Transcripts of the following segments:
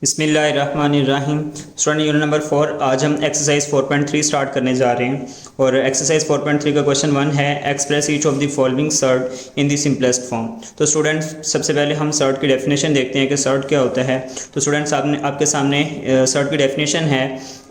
बिस्मिल्लाहिर्रहमानिर्रहीम। Student unit number 4 आज हम एक्सरसाइज 4.3 स्टार्ट करने जा रहे हैं और एक्सरसाइज 4.3 का क्वेश्चन 1 है express each of the following surds in the simplest form. तो स्टूडेंट्स सबसे पहले हम सर्ट की डेफिनेशन देखते हैं कि सर्ट क्या होता है। तो स्टूडेंट्स आपके सामने सर्ट की डेफिनेशन है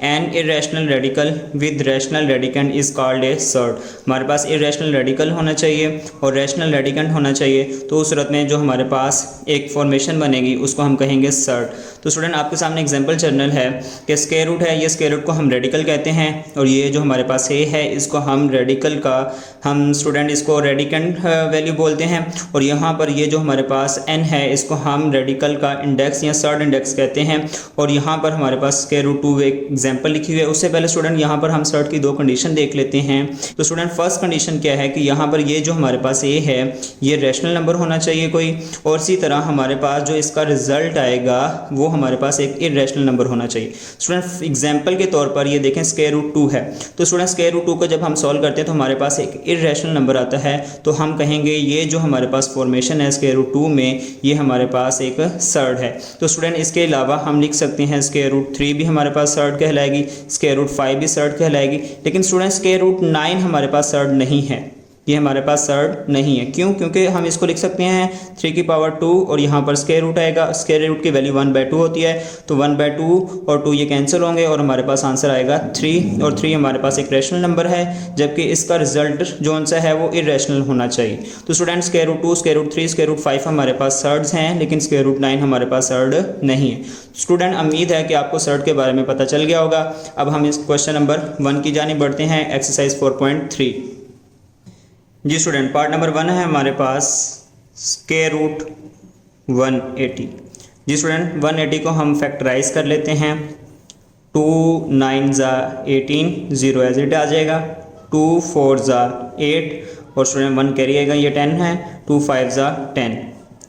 an irrational radical with rational radicand is called a shirt. हमारे पास इरेशनल रेडिकल होना चाहिए और रैशनल रेडिकेंट होना चाहिए, तो उस सूरत में जो हमारे पास एक फॉर्मेशन बनेगी उसको हम कहेंगे सर्ट। तो स्टूडेंट आपके सामने एग्जांपल चैनल है कि स्क्वायर रूट है, ये स्क्वायर रूट को हम रेडिकल कहते हैं और ये जो हमारे पास ए है इसको हम रेडिकल का हम स्टूडेंट इसको रेडिकेंट वैल्यू बोलते हैं और यहाँ पर ये जो हमारे पास एन है इसको हम रेडिकल का इंडेक्स या सर्ट इंडेक्स कहते हैं। और यहाँ पर हमारे पास स्क्वायर रूट 2 एक एग्जाम्पल लिखी हुई है। उससे पहले स्टूडेंट यहाँ पर हम सर्ट की दो कंडीशन देख लेते हैं। तो स्टूडेंट फर्स्ट कंडीशन क्या है कि यहाँ पर ये जो हमारे पास ए है ये रैशनल नंबर होना चाहिए कोई, और इसी तरह हमारे पास जो इसका रिजल्ट आएगा वो हमारे पास एक इरेशनल नंबर होना चाहिए। स्टूडेंट एग्जाम्पल के तौर पर ये देखें स्क्वायर रूट 2 है, तो स्टूडेंट स्क्वायर रूट 2 को जब हम सॉल्व करते हैं तो हमारे पास एक इरेशनल नंबर आता है, तो हम कहेंगे ये जो हमारे पास फॉर्मेशन है स्क्वायर रूट 2 में ये हमारे पास एक सर्ट है। तो स्टूडेंट इसके अलावा हम लिख सकते हैं स्क्वायर रूट 3 भी हमारे पास सर्ट कहलाएगी, स्क्वायर रूट 5 भी सर्ट कहलाएगी, लेकिन स्टूडेंट स्क्वायर रूट 9 हमारे पास सर्ट नहीं है, ये हमारे पास सर्ट नहीं है। क्यों? क्योंकि हम इसको लिख सकते हैं 3 की पावर 2 और यहाँ पर स्क्वायर रूट आएगा, स्क्वायर रूट की वैल्यू 1/2 होती है, तो 1/2 और 2 ये कैंसिल होंगे और हमारे पास आंसर आएगा 3, और 3 हमारे पास एक रैशनल नंबर है जबकि इसका रिजल्ट जो सा है वो इरेशनल होना चाहिए। तो student square root 2, square root 3, square root 5 हमारे पास सर्ट्स हैं, लेकिन स्क्वायर रूट 9 हमारे पास सर्ट नहीं है। स्टूडेंट उम्मीद है कि आपको सर्ट के बारे में पता चल गया होगा। अब हम इस क्वेश्चन नंबर 1 की जानिब बढ़ते हैं, एक्सरसाइज 4.3। जी स्टूडेंट पार्ट नंबर 1 है हमारे पास स्क्वायर रूट 180। जी स्टूडेंट 180 को हम फैक्टराइज कर लेते हैं। 2 9 ज़ा 18, 0 एज इट आ जाएगा, 2 4 ज़ा 8 और स्टूडेंट 1 कैरी आएगा, ये 10 है, 2 5 ज़ा 10।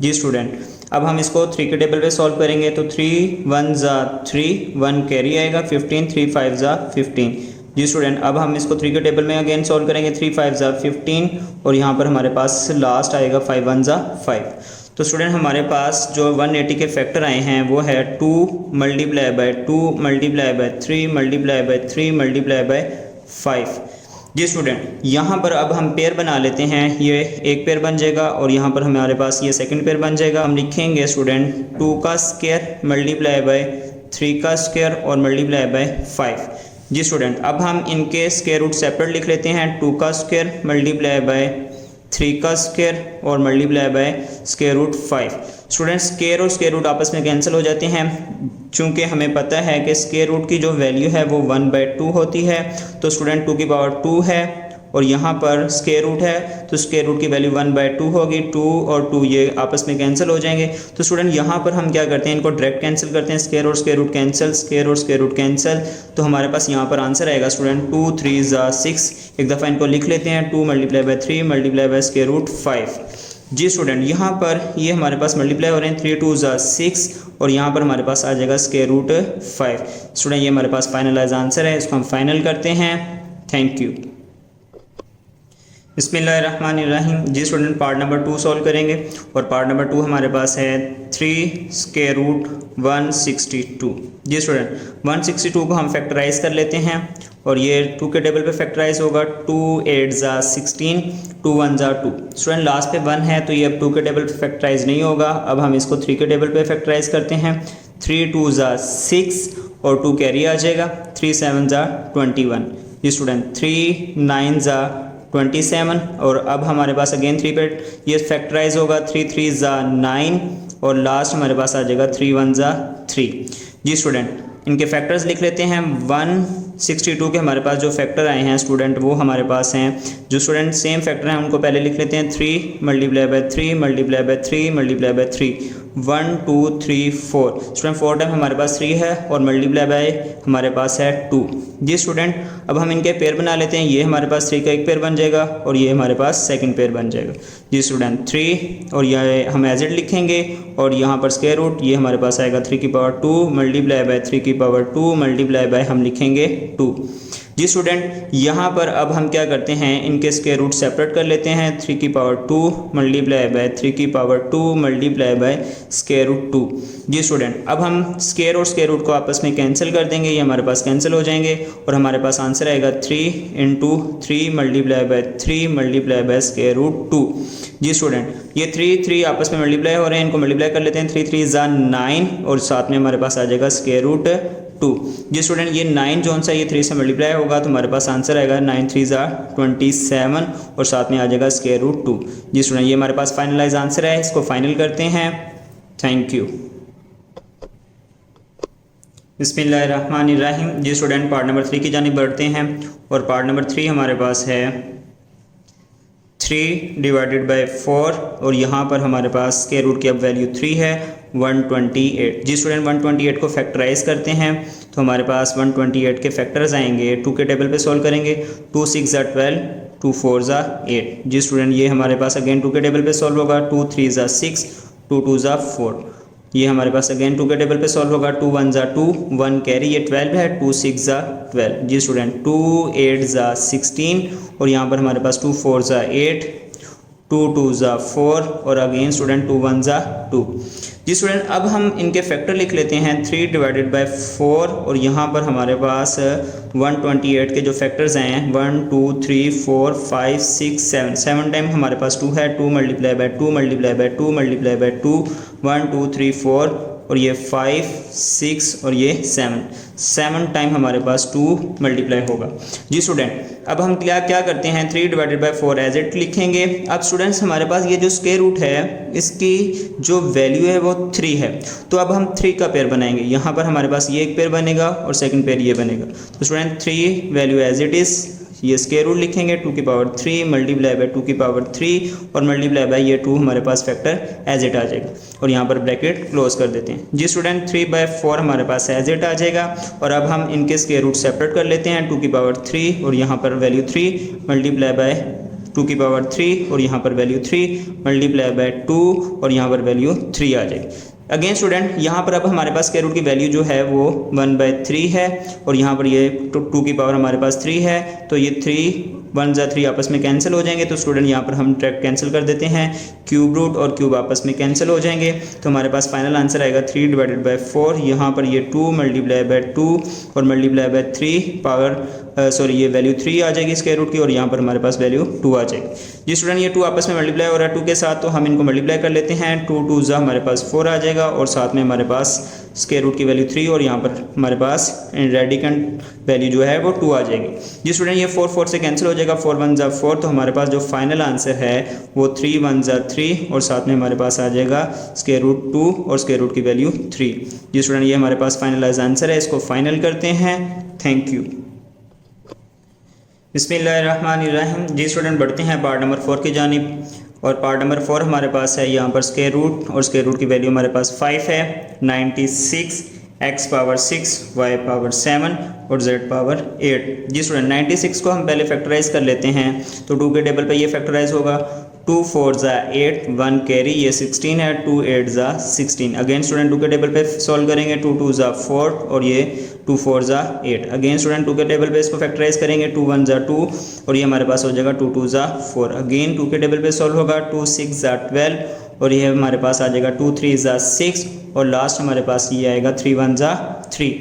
जी स्टूडेंट अब हम इसको 3 के टेबल पे सॉल्व करेंगे, तो 3 1 ज़ा 3, 1 कैरी आएगा, 15, 3 5 ज़ा 15। जी स्टूडेंट अब हम इसको 3 के टेबल में अगेन सॉल्व करेंगे, 3 5 ज़ा 15 और यहाँ पर हमारे पास लास्ट आएगा 5 1 ज़ा 5। तो स्टूडेंट हमारे पास जो 180 के फैक्टर आए हैं वो है 2 multiply by 2 multiply by 3 multiply by 3 multiply by 5। जी स्टूडेंट यहाँ पर अब हम पेयर बना लेते हैं, ये एक पेयर बन जाएगा और यहाँ पर हमारे पास ये सेकंड पेयर बन जाएगा। हम लिखेंगे स्टूडेंट 2 का स्क्वायर मल्टीप्लाई बाय 3 का स्क्वायर और मल्टीप्लाई बाय 5। जी स्टूडेंट अब हम इनके स्क्वायर रूट सेपरेट लिख लेते हैं, 2 का स्क्वायर मल्टीप्लाई बाय 3 का स्क्वायर और multiply by square root 5। Student square और स्क्वायर रूट आपस में कैंसिल हो जाते हैं, चूंकि हमें पता है कि स्क्वायर रूट की जो वैल्यू है वो 1/2 होती है। तो स्टूडेंट 2 की पावर 2 है और यहाँ पर स्क्वायर रूट है, तो स्क्वायर रूट की वैल्यू 1/2 होगी, 2 और 2 ये आपस में कैंसिल हो जाएंगे। तो स्टूडेंट यहाँ पर हम क्या करते हैं, इनको डायरेक्ट कैंसिल करते हैं, स्क्वायर और स्क्वायर रूट कैंसिल, स्क्वायर और स्क्वायर रूट कैंसिल, तो हमारे पास यहाँ पर आंसर आएगा स्टूडेंट 2 3 ज़ा 6। एक दफ़ा इनको लिख लेते हैं, 2 multiply by 3 multiply by square root 5। जी स्टूडेंट यहाँ पर ये हमारे पास मल्टीप्लाई हो रहे हैं, 3 2 ज़ा 6 और यहाँ पर हमारे पास आ जाएगा स्क्वायर रूट 5। स्टूडेंट ये हमारे पास फाइनलाइज आंसर है, इसको हम फाइनल करते हैं। Thank you. बिस्मिल्लाहिर्रहमानिर्रहीम। जी स्टूडेंट पार्ट नंबर 2 सॉल्व करेंगे और पार्ट नंबर 2 हमारे पास है 3 स्क्वायर रूट 162। जी स्टूडेंट 162 को हम फैक्टराइज कर लेते हैं और ये 2 के टेबल पे फैक्टराइज होगा, 2 8 ज़ा 16, 2 1 ज़ा 2। स्टूडेंट लास्ट पे 1 है तो ये अब 2 के टेबल पे फैक्टराइज नहीं होगा। अब हम इसको 3 के टेबल पे फैक्टराइज करते हैं, 3 2 ज़ा 6 और 2 कैरी आ जाएगा, 3 7 ज़ा 21। जी स्टूडेंट 3 9 ज़ा 27 और अब हमारे पास अगेन 3 पे ये फैक्टराइज होगा, 3 3 ज़ा 9 और लास्ट हमारे पास आ जाएगा 3 1 ज़ा 3। जी स्टूडेंट इनके फैक्टर्स लिख लेते हैं। 162 के हमारे पास जो फैक्टर आए हैं स्टूडेंट वो हमारे पास हैं, जो स्टूडेंट सेम फैक्टर हैं उनको पहले लिख लेते हैं, 3 multiply by 3 multiply by 3 multiply by 3, 1 2 3 4। Student 4 time हमारे पास 3 है और मल्टीप्लाई बाय हमारे पास है 2। जी स्टूडेंट अब हम इनके पेयर बना लेते हैं, ये हमारे पास 3 का एक पेयर बन जाएगा और ये हमारे पास सेकंड पेयर बन जाएगा। जी स्टूडेंट 3 और ये हम एज इट लिखेंगे और यहाँ पर स्क्वायर रूट ये हमारे पास आएगा 3 की पावर 2 मल्टीप्लाई बाय 3 की पावर 2 मल्टीप्लाई बाय हम लिखेंगे 2। जी स्टूडेंट, यहाँ पर अब हम क्या करते हैं, इनके स्क्वायर रूट सेपरेट कर लेते हैं। 3 की पावर 2 मल्टीप्लाई बाय 3 की power 2 multiply by square root 2। जी स्टूडेंट, अब हम स्क्वायर और स्क्वायर रूट को आपस में कैंसिल कर देंगे, ये हमारे पास कैंसिल हो जाएंगे और हमारे पास आंसर आएगा 3 into 3 multiply by 3 multiply by square root 2। जी स्टूडेंट, ये 3 आपस में मल्टीप्लाई हो रहे हैं, इनको मल्टीप्लाई कर लेते हैं। 3 3 ज़ा 9 और साथ में हमारे पास आ जाएगा स्क्वायर रूट 2। जी स्टूडेंट, ये 9 जो सा ये 3 से मल्टीप्लाई होगा तो हमारे पास आंसर आएगा 9 3 ज़ा 27 और साथ में आ जाएगा स्क्वायर रूट 2। जी स्टूडेंट, ये हमारे पास फाइनलाइज आंसर है, इसको फाइनल करते हैं। Thank you. बिस्मिल्लाहिर्रहमानिर्रहीम। जी स्टूडेंट, पार्ट नंबर 3 की जानिब बढ़ते हैं और पार्ट नंबर 3 हमारे पास है 3 डिवाइडेड बाय 4 और यहाँ पर हमारे पास स्क्वायर रूट की अब वैल्यू 3 है 128। जी स्टूडेंट, 128 को फैक्टराइज करते हैं तो हमारे पास 128 के फैक्टर्स आएंगे। 2 के टेबल पे सॉल्व करेंगे। 2 6 ज़ा 12, 2 4 ज़ा 8। जी स्टूडेंट, ये हमारे पास अगेन 2 के टेबल पे सॉल्व होगा। 2 3 ज़ा 6, 2 2 ज़ा 4। ये हमारे पास अगेन 2 के टेबल पे सॉल्व होगा। 2 1 ज़ा 2, 1 कैरी, ये 12 है। 2 6 ज़ा 12। जी स्टूडेंट, 2 8 ज़ा 16 और यहाँ पर हमारे पास 2 4 ज़ा 8, 2 2 ज़ा 4 और अगेन स्टूडेंट 2 1 ज़ा 2। जी स्टूडेंट, अब हम इनके फैक्टर लिख लेते हैं। 3 डिवाइडेड बाय 4 और यहाँ पर हमारे पास 128 के जो फैक्टर्स आए हैं 1 2 3 4 5 6 7, 7 टाइम हमारे पास 2 है। 2 multiply by 2 multiply by 2 multiply by 2, 1 2 3 4 और ये 5 6 और ये 7 टाइम हमारे पास 2 मल्टीप्लाई होगा। जी स्टूडेंट, अब हम क्या करते हैं, 3 डिवाइडेड बाय 4 एज इट लिखेंगे। अब स्टूडेंट्स, हमारे पास ये जो स्क्वायर रूट है इसकी जो वैल्यू है वो 3 है, तो अब हम 3 का पेयर बनाएंगे। यहाँ पर हमारे पास ये एक पेयर बनेगा और सेकंड पेयर ये बनेगा। तो student 3 value as it is, ये स्क्वायर रूट लिखेंगे 2 की पावर 3 मल्टीप्लाई बाय 2 की पावर 3 और मल्टीप्लाई बाय ये 2 हमारे पास फैक्टर एज इट आ जाएगा और यहाँ पर ब्रैकेट क्लोज कर देते हैं। जी स्टूडेंट, 3/4 हमारे पास एज इट आ जाएगा और अब हम इनके स्क्वायर रूट सेपरेट कर लेते हैं। 2 की पावर 3 और यहाँ पर वैल्यू 3 मल्टीप्लाई बाय 2 की पावर 3 और यहाँ पर वैल्यू 3 मल्टीप्लाई बाय 2 और यहाँ पर वैल्यू 3 आ जाएगी। अगेन स्टूडेंट, यहाँ पर अब हमारे पास स्क्वायर रूट की वैल्यू जो है वो 1/3 है और यहाँ पर ये 2 की पावर हमारे पास 3 है, तो ये 3 1 ज़ा 3 आपस में कैंसिल हो जाएंगे। तो स्टूडेंट यहाँ पर हम डायरेक्ट कैंसिल कर देते हैं। क्यूब रूट और क्यूब आपस में कैंसिल हो जाएंगे तो हमारे पास फाइनल आंसर आएगा 3 डिवाइडेड बाय 4। यहाँ पर ये 2 मल्टीप्लाई बाय 2 और मल्टीप्लाई बाय 3 पावर ये वैल्यू 3 आ जाएगी स्क्वायर रूट की और यहाँ पर हमारे पास वैल्यू 2 आ जाएगी। जी स्टूडेंट, ये 2 आपस में मल्टीप्लाई हो रहा है 2 के साथ, तो हम इनको मल्टीप्लाई कर लेते हैं। 2 2 ज़ा हमारे पास 4 आ जाएगा और साथ में हमारे पास स्क्वायर रूट की वैल्यू 3 और यहाँ पर हमारे पास रेडिकेंट वैल्यू जो है वो 2 आ जाएगी। जी स्टूडेंट, ये 4 4 से कैंसिल हो जाएगा। 4 1 ज़ा 4, तो हमारे पास जो फाइनल आंसर है वो 3 1 ज़ा 3 और साथ में हमारे पास आ जाएगा स्क्वायर रूट 2 और स्क्वायर रूट की वैल्यू 3। जी स्टूडेंट, ये हमारे पास फाइनलाइज आंसर है, इसको फाइनल करते हैं। Thank you. बिस्मिल्लाहिर्रहमानिर्रहीम। जी स्टूडेंट, बढ़ते हैं पार्ट नंबर 4 की जानिब और पार्ट नंबर 4 हमारे पास है यहाँ पर स्क्वायर रूट और स्क्वायर रूट की वैल्यू हमारे पास 5 है। 96 x पावर 6 y पावर 7 और z पावर 8। जी स्टूडेंट, 96 को हम पहले फैक्टराइज कर लेते हैं तो 2 के टेबल पे ये फैक्टराइज होगा। 2 4 ज़ा 8, 1 कैरी, ये 16 है। 2 8 ज़ा 16। अगेन स्टूडेंट 2 के टेबल पे सॉल्व करेंगे। 2 2 ज़ा 4 और ये 2 4 ज़ा 8। अगेन स्टूडेंट 2 के टेबल पे इसको फैक्टराइज करेंगे। 2 1 ज़ा 2 और ये हमारे पास हो जाएगा 2 2 ज़ा 4। अगेन 2 के टेबल पे सॉल्व होगा। 2 6 ज़ा 12 और ये हमारे पास आ जाएगा 2 3 ज़ा 6 और लास्ट हमारे पास ये आएगा 3 1 ज़ा 3।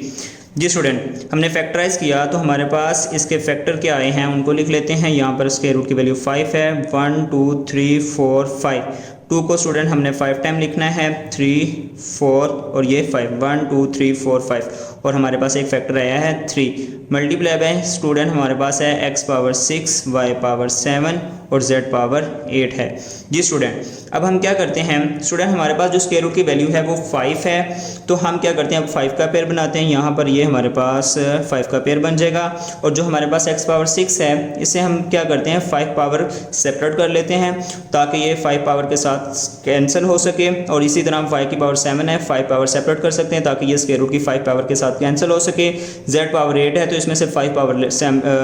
जी स्टूडेंट, हमने फैक्टराइज किया तो हमारे पास इसके फैक्टर क्या आए हैं उनको लिख लेते हैं। यहाँ पर स्क्वायर रूट की वैल्यू 5 है। 1 2 3 4 5। 2 को स्टूडेंट हमने 5 टाइम लिखना है। 3 4 और ये 5। 1 2 3 4 5 और हमारे पास एक फैक्टर आया है 3 मल्टीप्लाई बाय स्टूडेंट हमारे पास है x पावर 6 y पावर 7 और z पावर 8 है। जी स्टूडेंट, अब हम क्या करते हैं, स्टूडेंट हमारे पास जो स्क्वायर रूट की वैल्यू है वो 5 है, तो हम क्या करते हैं अब 5 का पेयर बनाते हैं। यहाँ पर ये हमारे पास 5 का पेयर बन जाएगा और जो हमारे पास x पावर 6 है इसे हम क्या करते हैं 5 पावर सेपरेट कर लेते हैं ताकि ये 5 पावर के साथ कैंसिल हो सके और इसी तरह हम 5 की पावर 7 है 5 पावर सेपरेट कर सकते हैं ताकि ये स्क्वायर रूट की 5 पावर के साथ कैंसिल हो सके। z पावर 8 है तो इसमें से 5 पावर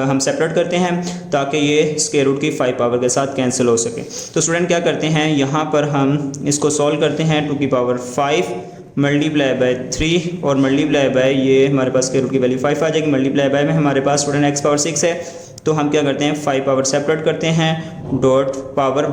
हम सेपरेट करते हैं ताकि ये स्क्वायर रूट की 5 पावर के साथ कैंसिल हो सके। तो स्टूडेंट क्या करते हैं यहाँ पर हम इसको सॉल्व करते हैं 2 की पावर 5 मल्टीप्लाई बाय 3 और मल्टीप्लाई बाय ये हमारे पास स्क्वायर रूट की वैल्यू 5 आ जाएगी। मल्टीप्लाई बाय में हमारे पास स्टूडेंट x पावर 6 है, तो हम क्या करते हैं 5 पावर सेपरेट करते हैं, डॉट पावर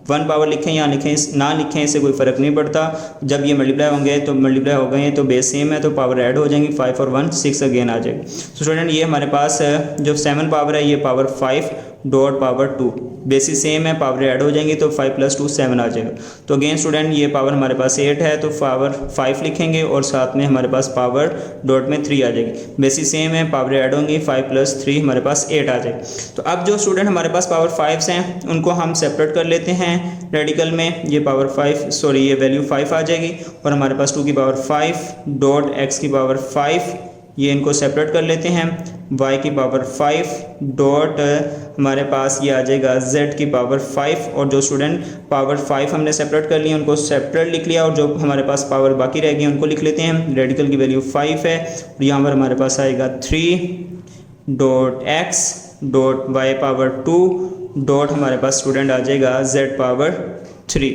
1 पावर लिखें या लिखें ना लिखें इससे कोई फ़र्क नहीं पड़ता। जब ये मल्टीप्लाई होंगे तो मल्टीप्लाई हो गए तो बेस सेम है तो पावर ऐड हो जाएंगी, 5 और 1 6 अगेन आ जाएगी। तो स्टूडेंट ये हमारे पास जो 7 पावर है ये power 5 dot power 2, basis same है, पावर ऐड हो जाएंगी तो 5 + 2 7 आ जाएगा। तो अगेन स्टूडेंट ये पावर हमारे पास 8 है तो पावर 5 लिखेंगे और साथ में हमारे पास पावर डॉट में 3 आ जाएगी, बेसिस सेम है, पावर ऐड होंगी, 5 + 3 हमारे पास 8 आ जाएगी। तो अब जो स्टूडेंट हमारे पास पावर 5 हैं उनको हम सेपरेट कर लेते हैं रेडिकल में, ये पावर 5 सॉरी ये वैल्यू 5 आ जाएगी और हमारे पास 2 की पावर 5 डॉट x की पावर 5 ये इनको सेपरेट कर लेते हैं, y की पावर 5 डॉट हमारे पास ये आ जाएगा z की पावर 5 और जो स्टूडेंट पावर 5 हमने सेपरेट कर लिया उनको सेपरेट लिख लिया और जो हमारे पास पावर बाकी रह गई उनको लिख लेते हैं। रेडिकल की वैल्यू 5 है और यहाँ पर हमारे पास आएगा 3 dot x dot y power 2 dot हमारे पास स्टूडेंट आ जाएगा z पावर 3।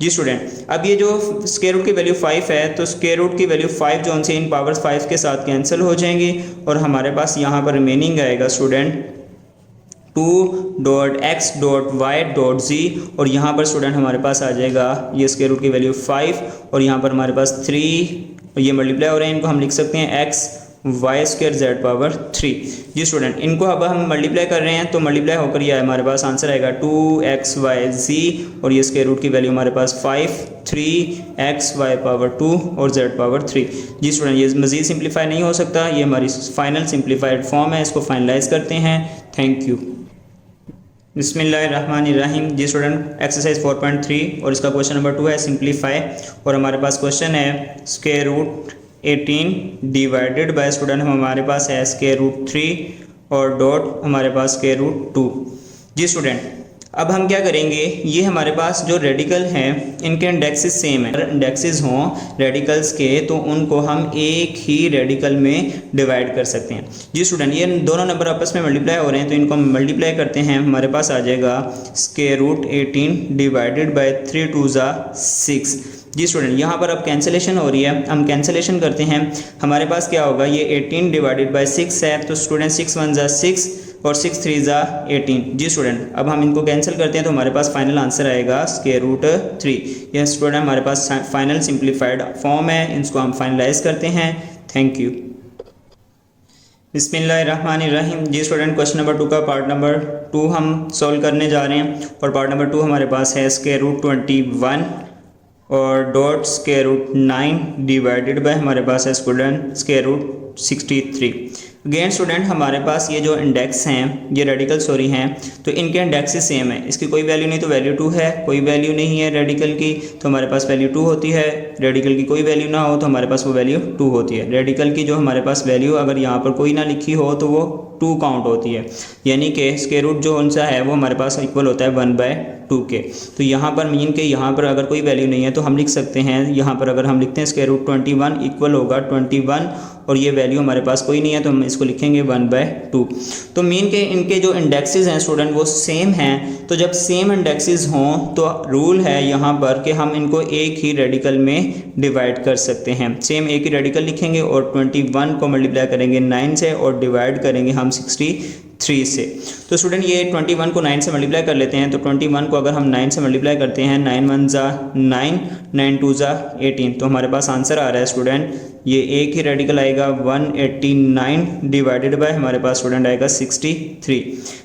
जी स्टूडेंट, अब ये जो स्क्वायर रूट की वैल्यू 5 है तो स्क्वायर रूट की वैल्यू 5 जो उनसे इन पावर 5 के साथ कैंसिल हो जाएंगी और हमारे पास यहाँ पर रिमेनिंग आएगा student 2 dot x dot y dot z और यहाँ पर स्टूडेंट हमारे पास आ जाएगा ये स्क्वायर रूट की वैल्यू 5 और यहाँ पर हमारे पास 3 और ये मल्टीप्लाई हो रहे हैं, इनको हम लिख सकते हैं x y square z power 3। जी स्टूडेंट, इनको अब हम मल्टीप्लाई कर रहे हैं तो मल्टीप्लाई होकर ये हमारे पास आंसर आएगा 2xyz और ये स्क्वायर रूट की वैल्यू हमारे पास 5 3xy पावर 2 और z पावर 3। जी स्टूडेंट, ये मज़ीद सिंप्लीफाई नहीं हो सकता, ये हमारी फाइनल सिंप्लीफाइड फॉर्म है, इसको फाइनलाइज करते हैं। Thank you. बिस्मिल्लाहिर्रहमानिर्रहीम। जी स्टूडेंट, एक्सरसाइज 4.3 और इसका क्वेश्चन नंबर 2 है सिंप्लीफाई और हमारे पास क्वेश्चन है square root 18 divided by student हमारे पास है स्क्वायर रूट 3 और डॉट हमारे पास स्क्वायर रूट 2। जी स्टूडेंट, अब हम क्या करेंगे, ये हमारे पास जो रेडिकल हैं इनके इंडेक्सेस सेम है, अगर इंडेक्सेस हों रेडिकल्स के तो उनको हम एक ही रेडिकल में डिवाइड कर सकते हैं। जी स्टूडेंट, ये दोनों नंबर आपस में मल्टीप्लाई हो रहे हैं तो इनको हम मल्टीप्लाई करते हैं, हमारे पास आ जाएगा स्क्वायर रूट 18 डिवाइडेड बाय 3 2 6। जी स्टूडेंट, यहाँ पर अब कैंसिलेशन हो रही है, हम कैंसिलेशन करते हैं, हमारे पास क्या होगा ये 18 डिवाइडेड बाय 6 है तो स्टूडेंट 6 1 ज़ा 6 और 6 3 ज़ा 18। जी स्टूडेंट, अब हम इनको कैंसिल करते हैं तो हमारे पास फाइनल आंसर आएगा स्क्वायर रूट 3। यह स्टूडेंट हमारे पास फाइनल सिंप्लीफाइड फॉर्म है, इसको हम फाइनलाइज करते हैं। Thank you. बिस्मिल्लाहिर्रहमानिर्रहीम। जी स्टूडेंट, क्वेश्चन नंबर 2 का पार्ट नंबर 2 हम सॉल्व करने जा रहे हैं और पार्ट नंबर 2 हमारे पास है स्क्वायर रूट 21 और dot square root 9 divided by हमारे पास है student square root 63। Again student, हमारे पास ये जो इंडेक्स हैं ये रेडिकल सॉरी हैं तो इनके इंडेक्सेस सेम है, इसकी कोई वैल्यू नहीं तो वैल्यू 2 है, कोई वैल्यू नहीं है रेडिकल की तो हमारे पास वैल्यू 2 होती है, रेडिकल की कोई वैल्यू ना हो तो हमारे पास वो वैल्यू 2 होती है। रेडिकल की जो हमारे पास वैल्यू अगर यहाँ पर कोई ना लिखी हो तो वो 2 काउंट होती है, यानी कि स्क्वायर रूट जो उनसा है वो हमारे पास इक्वल होता है 1/2 के। तो यहाँ पर मीन के यहाँ पर अगर कोई वैल्यू नहीं है तो हम लिख सकते हैं, यहाँ पर अगर हम लिखते हैं स्क्वायर रूट 21 इक्वल होगा 21 और ये वैल्यू हमारे पास कोई नहीं है तो हम इसको लिखेंगे 1/2। तो मीन के इनके जो इंडेक्सेस हैं स्टूडेंट वो सेम हैं, तो जब सेम इंडेक्सेस हों तो रूल है यहाँ पर कि हम इनको एक ही रेडिकल में डिवाइड कर सकते हैं। सेम एक ही रेडिकल लिखेंगे और 21 को मल्टीप्लाई करेंगे 9 से और डिवाइड करेंगे हम 63 से। तो स्टूडेंट ये 21 को 9 से मल्टीप्लाई कर लेते हैं तो 21 को अगर हम 9 से मल्टीप्लाई करते हैं 9 1 ज़ा 9 9 2 ज़ा 18 तो हमारे पास आंसर आ रहा है स्टूडेंट ये एक ही रेडिकल आएगा 189 डिवाइडेड बाय हमारे पास स्टूडेंट आएगा 63।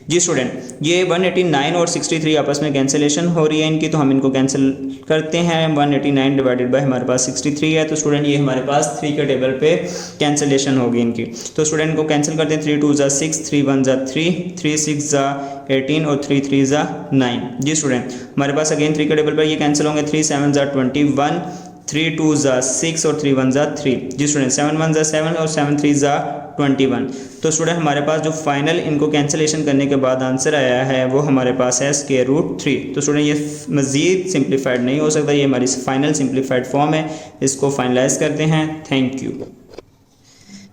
जी स्टूडेंट, ये 189 और 63 आपस में कैंसिलेशन हो रही है इनकी तो हम इनको कैंसिल करते हैं। 189 डिवाइडेड बाय हमारे पास 63 है तो स्टूडेंट ये हमारे पास 3 के टेबल पे कैंसिलेशन होगी इनकी। तो स्टूडेंट को कैंसिल करते हैं 3 2 ज़ा 6 3 1 ज़ा 3 3 6 ज़ा 18 और 3 3 ज़ा 9। जी स्टूडेंट, हमारे पास अगेन 3 के टेबल पर ये कैंसिल होंगे 3 7 ज़ा 21 3 2 ज़ा 6 और 3 1 ज़ा 3। जी स्टूडेंट, 7 1 ज़ा 7 और 7 3 ज़ा 21। तो स्टूडेंट हमारे पास जो फाइनल इनको कैंसिलेशन करने के बाद आंसर आया है वो हमारे पास है स्क्वायर रूट 3। तो स्टूडेंट ये मज़ीद सिंप्लीफाइड नहीं हो सकता, ये हमारी फाइनल सिंप्लीफाइड फॉर्म है, इसको फाइनलाइज करते हैं। Thank you.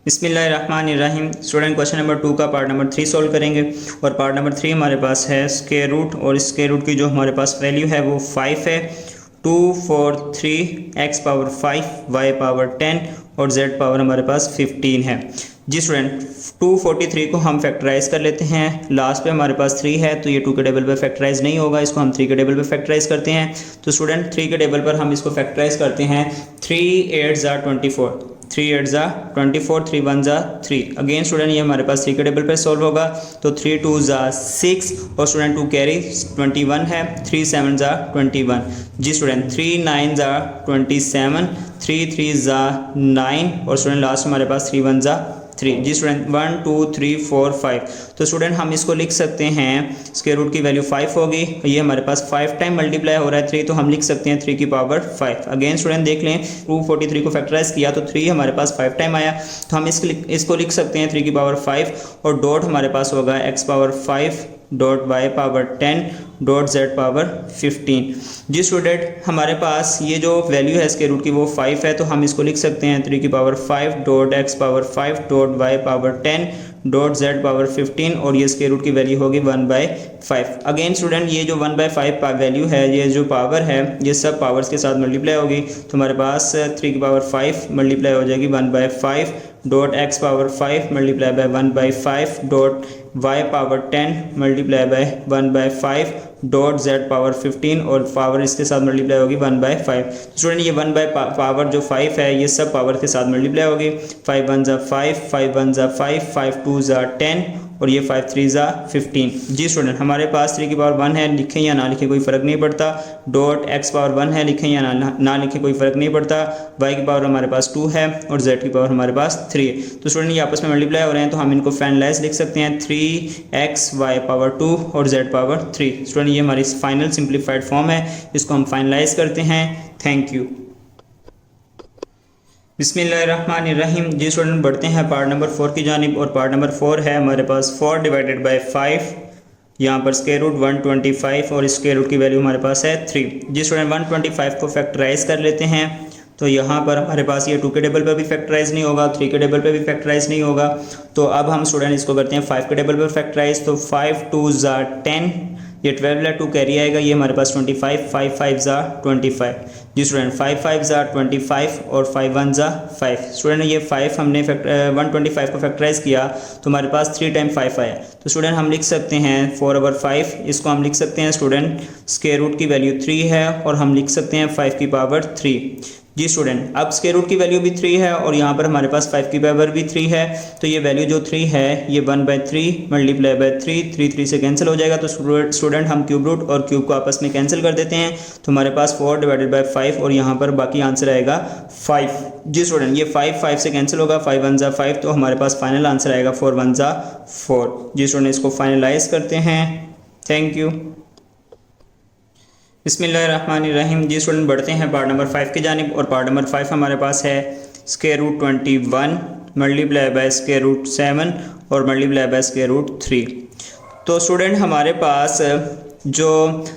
बिस्मिल्लाहिर्रहमानिर्रहीम। स्टूडेंट, क्वेश्चन नंबर 2 का पार्ट नंबर 3 सॉल्व करेंगे और पार्ट नंबर 3 हमारे पास है स्क्वायर रूट और स्क्वायर रूट की जो हमारे पास वैल्यू है वो 5 है। 2 4 3 x पावर 5 y पावर 10 और z पावर हमारे पास 15 है। जी स्टूडेंट 243 को हम फैक्टराइज कर लेते हैं। लास्ट पे हमारे पास 3 है तो ये 2 के टेबल पर फैक्टराइज नहीं होगा, इसको हम 3 के टेबल पर फैक्टराइज करते हैं। तो स्टूडेंट 3 के टेबल पर हम इसको फैक्टराइज करते हैं। 3 8 ज़ा 24, 3 8 ज़ा 24, 3 1 ज़ा 3। अगेन स्टूडेंट ये हमारे पास 3 के टेबल पर सॉल्व होगा तो 3 2 ज़ा 6 और स्टूडेंट 2 कैरी 21 है। 3 7 ज़ा 21। जी स्टूडेंट 3 9 ज़ा 27, 3 3 ज़ा 9 और स्टूडेंट लास्ट हमारे पास 3 1 ज़ा 3। जी स्टूडेंट 1 2 3 4 5। तो स्टूडेंट हम इसको लिख सकते हैं, स्क्वायर रूट की वैल्यू 5 होगी। ये हमारे पास 5 टाइम मल्टीप्लाई हो रहा है 3, तो हम लिख सकते हैं 3 की पावर 5। अगेन स्टूडेंट देख लें 243 को फैक्टराइज किया तो 3 हमारे पास 5 टाइम आया, तो हम इसको लिख सकते हैं 3 की पावर 5 और डॉट हमारे पास होगा x power 5 dot y power 10 dot z power 15। जी स्टूडेंट हमारे पास ये जो वैल्यू है स्क्वायर रूट की वो 5 है, तो हम इसको लिख सकते हैं 3 की power 5 dot x power 5 dot y power 10 dot z power 15 और ये स्क्वायर रूट की वैल्यू होगी 1/5। अगेन स्टूडेंट ये जो 1/5 वैल्यू है, ये जो पावर है ये सब पावर्स के साथ मल्टीप्लाई होगी, तो हमारे पास 3 की पावर 5 मल्टीप्लाई हो जाएगी 1/5 dot x power 5 multiply by 1/5 dot y power 10 multiply by 1/5 dot z power 15 और पावर इसके साथ मल्टीप्लाई होगी 1/5। स्टूडेंट ये 1/पावर जो 5 है ये सब पावर के साथ मल्टीप्लाई होगी। 5 1 ज़ा 5, 5 1 ज़ा 5, 5 2 ज़ा 10 और ये 5 3 ज़ा 15। जी स्टूडेंट हमारे पास 3 की पावर 1 है, लिखें या ना लिखें कोई फ़र्क नहीं पड़ता। डॉट x पावर 1 है, लिखें या ना लिखें कोई फ़र्क नहीं पड़ता। y की पावर हमारे पास 2 है और z की पावर हमारे पास 3 है। तो स्टूडेंट ये आपस में मल्टीप्लाई हो रहे हैं तो हम इनको फाइनलाइज लिख सकते हैं 3x y पावर 2 और z पावर 3। स्टूडेंट ये हमारी फाइनल सिंप्लीफाइड फॉर्म है, इसको हम फाइनलाइज करते हैं। Thank you. बिस्मिल्लाहिर्रहमानिर्रहीम। जी स्टूडेंट बढ़ते हैं पार्ट नंबर 4 की जानिब और पार्ट नंबर 4 है हमारे पास 4 डिवाइडेड बाय 5। यहाँ पर स्क्वायर रूट 125 और स्क्वायर रूट की वैल्यू हमारे पास है 3। जी स्टूडेंट 125 को फैक्टराइज कर लेते हैं, तो यहाँ पर हमारे पास ये 2 के टेबल पर भी फैक्टराइज नहीं होगा, 3 के टेबल पर भी फैक्टराइज नहीं होगा। तो अब हम स्टूडेंट इसको करते हैं 5 के टेबल पर फैक्टराइज। तो 5 2 ज़ा 10, ये 12 है 2 कैरी आएगा, ये हमारे पास 25, 5 5 ज़ा 25। जी स्टूडेंट 5 5 ज़ा 25 और 5 1 ज़ा 5। स्टूडेंट ये 5 हमने 125 को फैक्टराइज किया तो हमारे पास 3 टाइम 5 आया, तो स्टूडेंट हम लिख सकते हैं 4/5। इसको हम लिख सकते हैं स्टूडेंट स्क्वायर रूट की वैल्यू 3 है और हम लिख सकते हैं 5 की पावर 3। जी स्टूडेंट अब स्क्वायर रूट की वैल्यू भी 3 है और यहाँ पर हमारे पास 5 की पावर भी 3 है, तो ये वैल्यू जो 3 है ये 1/3 मल्टीप्लाई बाय 3, 3 3 से कैंसिल हो जाएगा। तो स्टूडेंट हम क्यूब रूट और क्यूब को आपस में कैंसिल कर देते हैं, तो हमारे पास 4 डिवाइडेड बाय 5 और यहाँ पर बाकी आंसर आएगा 5। जी स्टूडेंट ये 5 5 से कैंसिल होगा, 5 1 ज़ा 5, तो हमारे पास फाइनल आंसर आएगा 4 1 ज़ा 4। जी स्टूडेंट इसको फाइनलाइज करते हैं। Thank you. बिस्मिल्लाहिर्रहमानिर्रहीम। जी स्टूडेंट बढ़ते हैं पार्ट नंबर 5 की जानिब और पार्ट नंबर 5 हमारे पास है square root 21 multiply by square root 7 और मल्टीप्लाई बाय स्क्वायर रूट 3। तो स्टूडेंट हमारे पास जो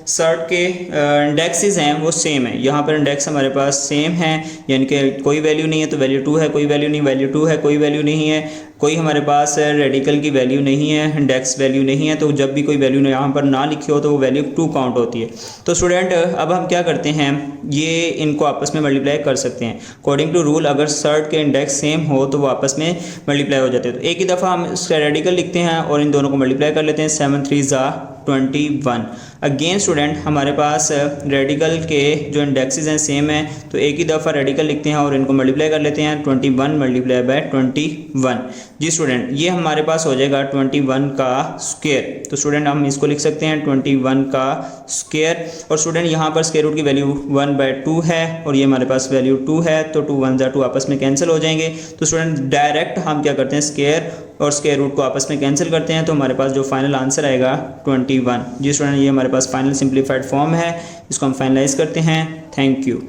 सर्ट के इंडेक्सेस हैं वो सेम है, यहाँ पर इंडेक्स हमारे पास सेम है, यानी कि कोई वैल्यू नहीं है तो वैल्यू 2 है, कोई वैल्यू नहीं वैल्यू 2 है, कोई वैल्यू नहीं है, कोई हमारे पास रेडिकल की वैल्यू नहीं है, इंडेक्स वैल्यू नहीं है, तो जब भी कोई वैल्यू यहाँ पर ना लिखी हो तो वो वैल्यू 2 काउंट होती है। तो स्टूडेंट अब हम क्या करते हैं, ये इनको आपस में मल्टीप्लाई कर सकते हैं। अकॉर्डिंग टू रूल अगर सर्ट के इंडेक्स सेम हो तो वो आपस में मल्टीप्लाई हो जाते हैं। तो एक ही दफ़ा हम इसका रेडिकल लिखते हैं और इन दोनों को मल्टीप्लाई कर लेते हैं। 7 3 ज़ा 21। अगेन स्टूडेंट हमारे पास रेडिकल के जो इंडेक्सेस हैं सेम है, तो एक ही दफ़ा रेडिकल लिखते हैं और इनको मल्टीप्लाई कर लेते हैं। 21 मल्टीप्लाई बाय 21। जी स्टूडेंट ये हमारे पास हो जाएगा 21 का स्क्वायर, तो स्टूडेंट हम इसको लिख सकते हैं 21 का स्क्वायर। और स्टूडेंट यहाँ पर स्क्वायर रूट की वैल्यू 1/2 है और ये हमारे पास वैल्यू 2 है, तो 2 1 ज़ा 2 आपस में कैंसिल हो जाएंगे। तो स्टूडेंट डायरेक्ट हम क्या करते हैं स्क्वायर और स्क्वायर रूट को आपस में कैंसिल करते हैं, तो हमारे पास जो फाइनल आंसर आएगा 21। जी स्टूडेंट ये हमारे पास फाइनल सिंप्लीफाइड फॉर्म है, इसको हम फाइनलाइज करते हैं। Thank you.